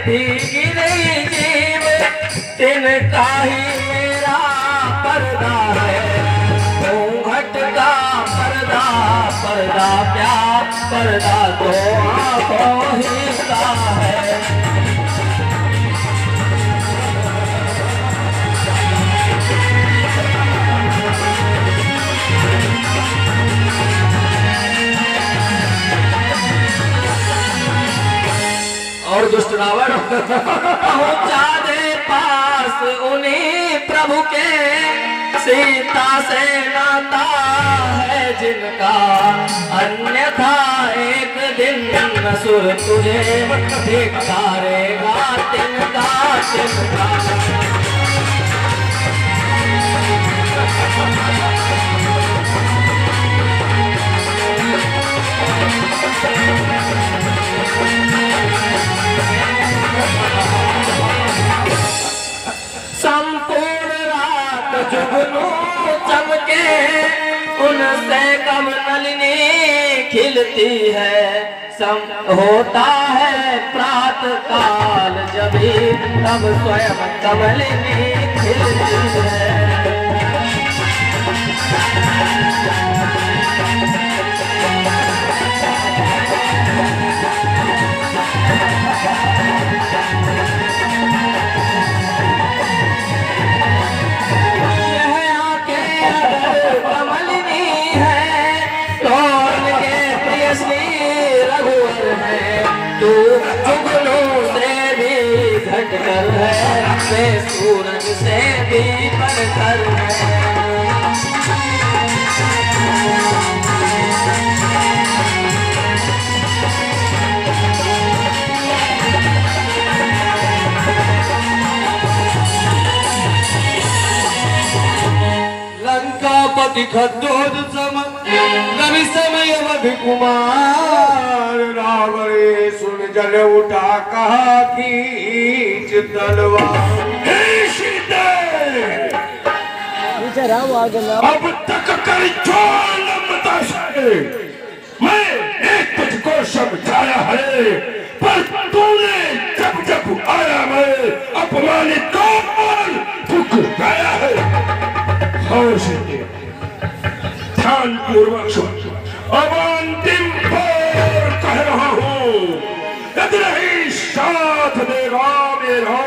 भीगी नहीं जीव तिनका ही मेरा पर्दा है। घूंघट का पर्दा पर्दा प्यार पर्दा तो आंखों ही का है। और दुष्ट रावण पहुंचा दे पास उन्हीं प्रभु के सीता से नाता है जिनका, अन्यथा एक दिन असुर तुझे धिक्कारेगा तिनका तिनका। संपूर्ण रात जुगनू चमके उनसे कब नलिनी खिलती है। होता है प्रातः काल जभी तब स्वयं कमलिनी खिलती है। तू जुगनू से भी घटकर है, वे सूरज से भी बढ़कर है। लंकापति खद्योत सम रवि समय अवधि कुमार, रावणे सुन जल उठा कहा खींच तलवार। अब तक कर छोड़ लंबता से, मैं एक तुझको समझाया है, पर तूने जब जब आया मैं अपमानित कौन थुक गया है। ध्यान पूर्वक सुन, अब अंतिम बार कह रहा हूँ, यदि नहीं साथ देगा मेरा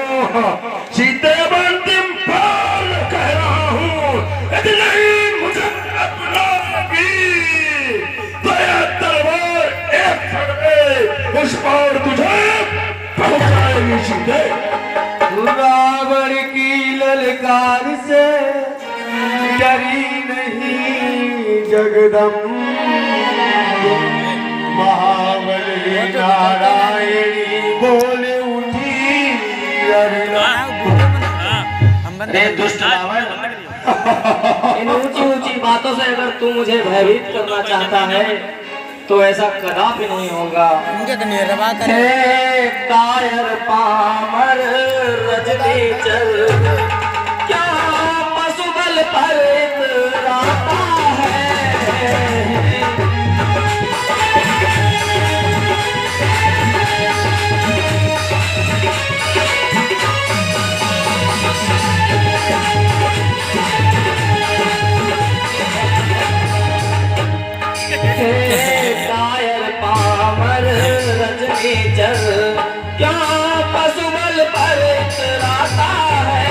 सीते, अब अंतिम बार कह रहा हूँ, यदि नहीं मुझे अपनाएगी तो यह तलवार एक क्षण में उस पार तुझे पहुंचाएगी सीते। रावण की ललकार से डरी नहीं जगदम्ब, महाबली नारायणी बोले उठी दुष्ट रावण, इन ऊंची ऊंची बातों से अगर तू मुझे भयभीत करना चाहता है तो ऐसा कदापि नहीं होगा। कायर पामर रजनी चल, क्या पशुबल पर इतराता है। कायर पामर रजनी चल, क्या पशुबल पर इतराता है।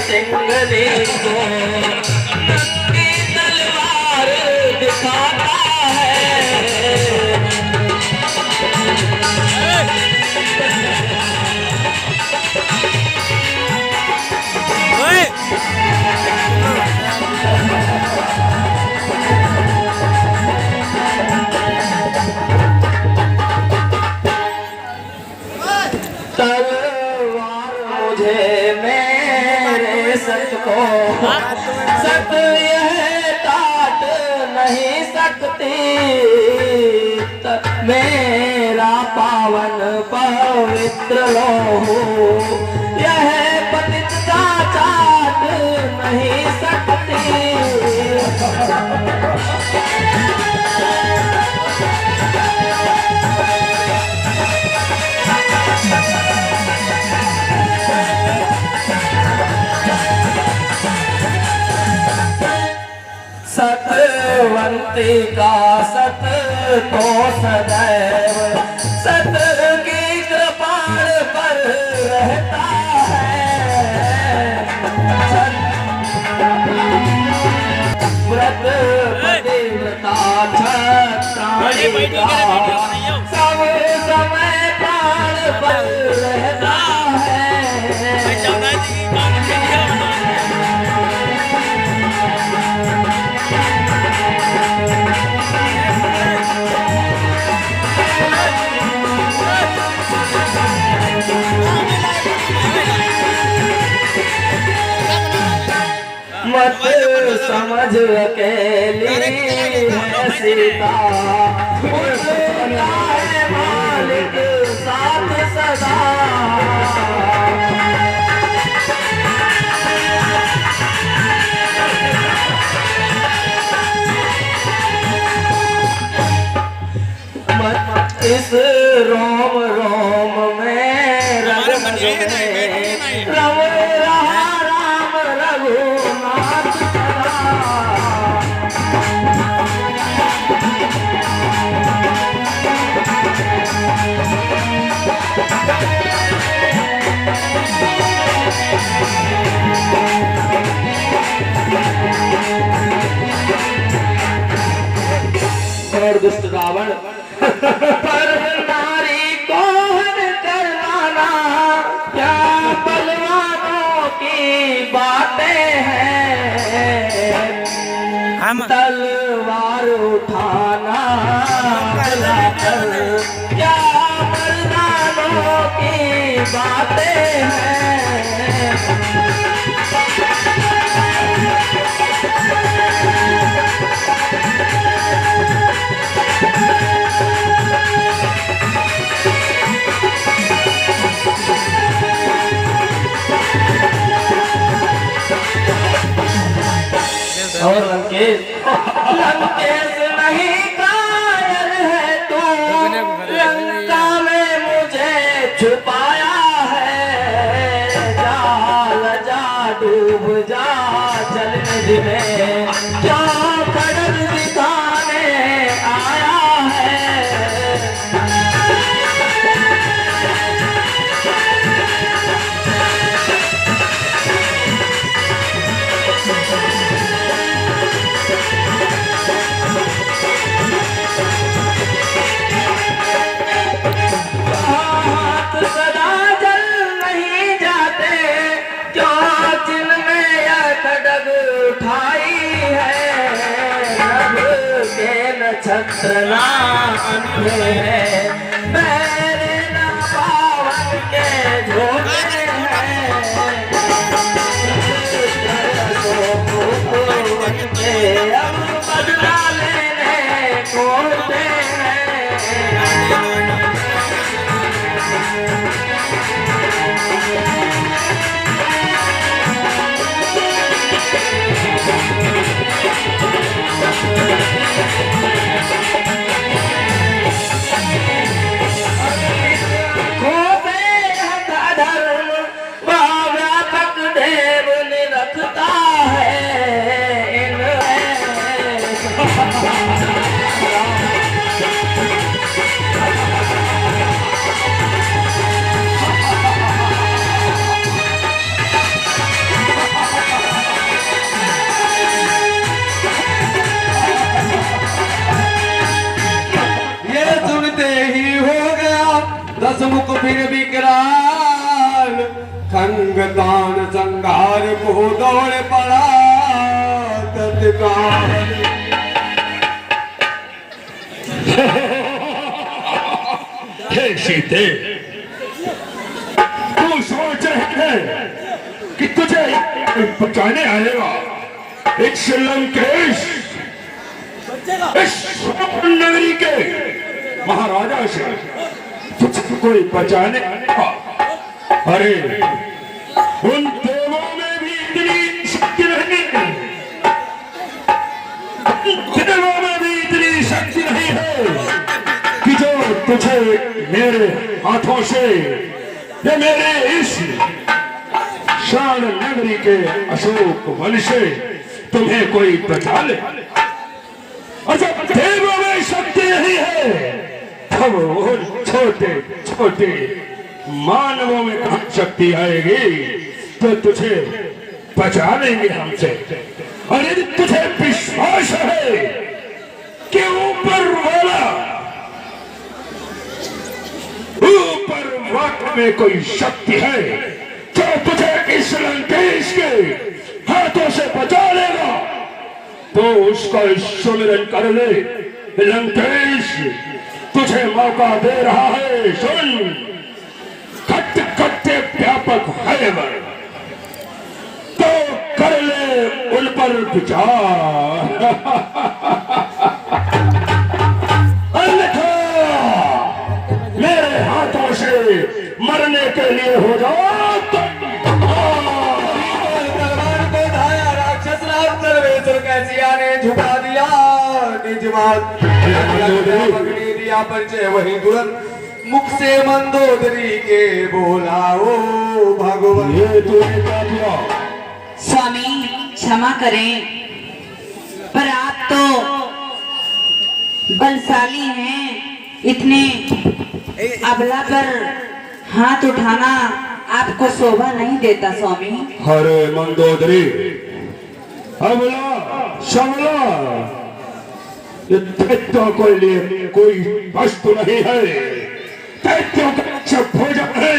सिंगनी को नंगी तलवार दिखाता है। तलवार मुझे मेरे सच को सकती। मेरा पावन पवित्र लोहू यह पतिता चाट नहीं सकती। सतवंती का सत तो सदैव सत की कृपाण पर रहता है। व्रत पतिव्रता छत्राणी का सब समय प्राण पर रहता है। मत समझ अकेली है सीता, उसका है मालिक साथ सदा। मत इस रोम रोम में रग रग में रम रहा राम रघुनाथ सदा। और दुष्ट रावण पर नारी को हर करवाना क्या बलवानों की बातें हैं। तलवार उठाना कर क्या मर्दानों की बातें हैं। और लंकेश नहीं कायल है तू, लंका में मुझे छुपाया है। जाल जा डूब जा जल निधि में क्या खड़ग दिखाने आया है। छत्रना है मेरे न पावन के झोले हैं। अब बदला लेने को दसमुख फिर विकराल खंग दान संघार को दौड़ पड़ा तत्काल। हे सीते, तू सोच रही है कि तुझे बचाने आएगा एक लंकेश? इस नगरी के महाराजा से तुझको कोई बचाने आया। अरे उन देवों में भी इतनी शक्ति नहीं, देवों में भी इतनी शक्ति नहीं है कि जो तुझे मेरे हाथों से या मेरे इस शान नगरी के अशोक वन से तुम्हें कोई बचा ले। और जब देवों में शक्ति नहीं है तब छोटे छोटे मानवों में कहां शक्ति आएगी तो तुझे बचा लेंगे हमसे। और यदि तुझे विश्वास है कि ऊपर वाक में कोई शक्ति है जो तुझे इस लंकेश के हाथों से बचा लेगा तो उसका सुमिरन कर ले। लंकेश तुझे मौका दे रहा है, सुन। खट खट्टे व्यापक है तो कर ले उन पर विचार। अन्यथा मेरे हाथों से मरने के लिए हो जाओ। तलवार को धाया राक्षस राम सर्वेश्वर कैसिया ने झुका दिया निज बात पकड़ी दिया परिचय वही तुरंत मुख से मंदोदरी के बोला ओ भगवान। ये तूने क्या किया? स्वामी क्षमा करें पर आप तो बलशाली हैं, इतने अबला पर हाथ उठाना आपको शोभा नहीं देता स्वामी। अरे मंदोदरी, अबला सबला ये दैत्यों के लिए कोई वस्तु नहीं है। दैत्यों का अच्छा भोजन है,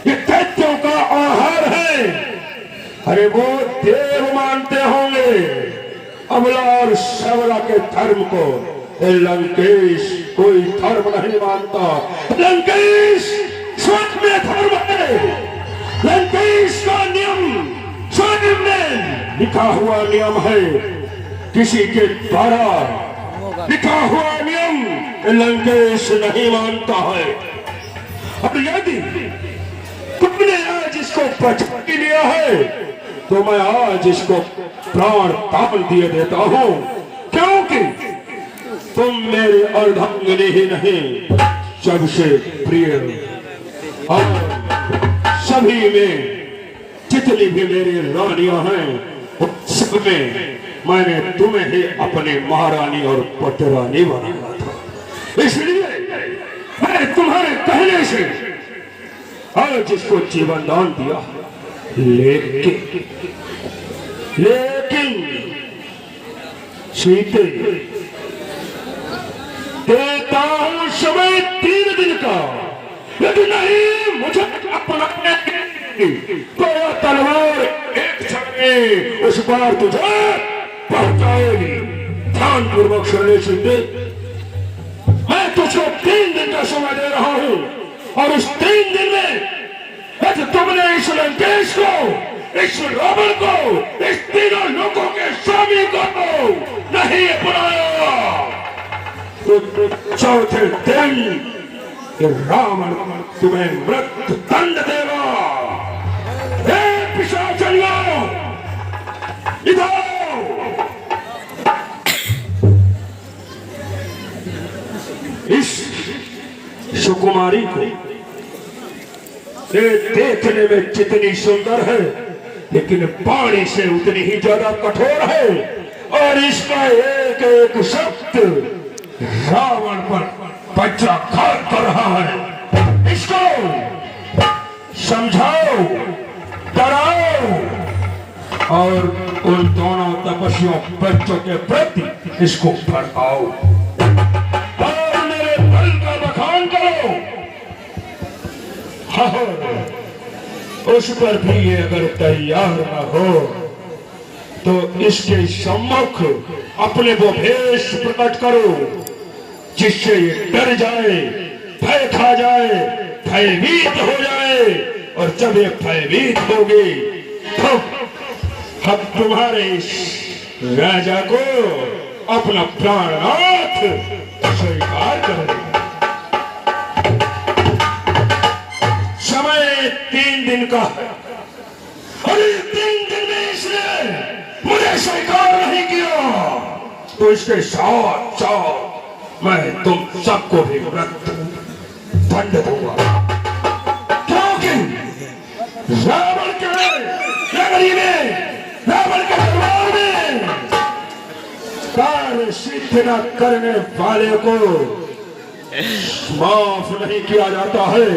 ये दैत्यों का आहार है। अरे वो देव मानते होंगे अबला और सबला के धर्म को। लंकेश कोई धर्म नहीं मानता। लंकेश स्वयं में धर्म है। लंकेश का नियम स्वयं में लिखा हुआ नियम है, किसी के द्वारा लिखा हुआ नियम लंकेश नहीं मानता है। और यदि तुमने आज इसको बचा के लिया है तो मैं आज इसको प्राण दान दिए देता हूं, क्योंकि तुम मेरी अर्धांगिनी ही नहीं सबसे प्रिय और सभी में जितनी भी मेरी रानियां हैं उन सब में मैंने तुम्हें ही अपनी महारानी और पटरानी बनाया था। इसलिए मैं तुम्हारे कहने से आज इसको जीवन दान दिया। लेकिन सीते देता हूं समय 3 दिन का, लेकिन नहीं मुझे अपना तो तलवार एक क्षण में उस बार तुझे पहुंचाएगी। ध्यान पूर्वक सुनने सीते, मैं तुझको 3 दिन का समय दे रहा हूं और उस 3 दिन में यदि तुमने इस लंकेश को, इस रावण को, इस तीनों लोगों के स्वामी को नहीं अपनाया तो चौथे दिन रावण तुम्हें मृत्यु दंड देगा। पिशाचियों इधर इस सुकुमारी को देखने में जितनी सुंदर है लेकिन पानी से उतनी ही ज्यादा कठोर है और इसका एक एक शब्द रावण पर वज्राघात कर रहा है। इसको समझाओ, डराओ और उन दोनों तपस्वियों बच्चों के प्रति इसको भड़काओ और मेरे बल का बखान करो। उस पर भी ये अगर तैयार न हो तो इसके सम्मुख अपने वो भेष प्रकट करो जिससे ये डर जाए, भय खा जाए, भयभीत हो जाए और जब ये भयभीत होगी तो हम तुम्हारे इस राजा को अपना प्राणनाथ स्वीकार कर ले। समय 3 दिन का है और इस 3 दिन में इसने मुझे स्वीकार नहीं किया तो इसके साथ साथ मैं तुम सबको भी व्रत दंड दूंगा, क्योंकि रावण के नगरी में, रावण के दरबार में कार्य सिद्ध न करने वाले को माफ नहीं किया जाता है।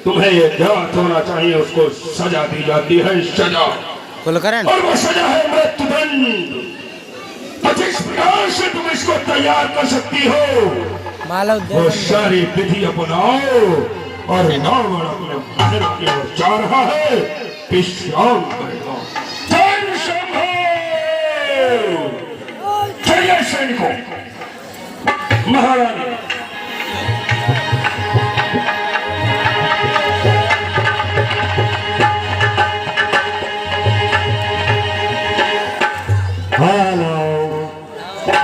तुम्हें यह ज्ञात होना चाहिए, उसको सजा दी जाती है, सजा, और वो सजा है मृत्युदंड। तो जिस प्रकार से तुम इसको तैयार कर सकती हो वो सारी विधि अपनाओ और रावण अपने मंदिर की ओर जा रहा है, विश्राम करेगा। जय शंभो! जय सैनिकों! महारानी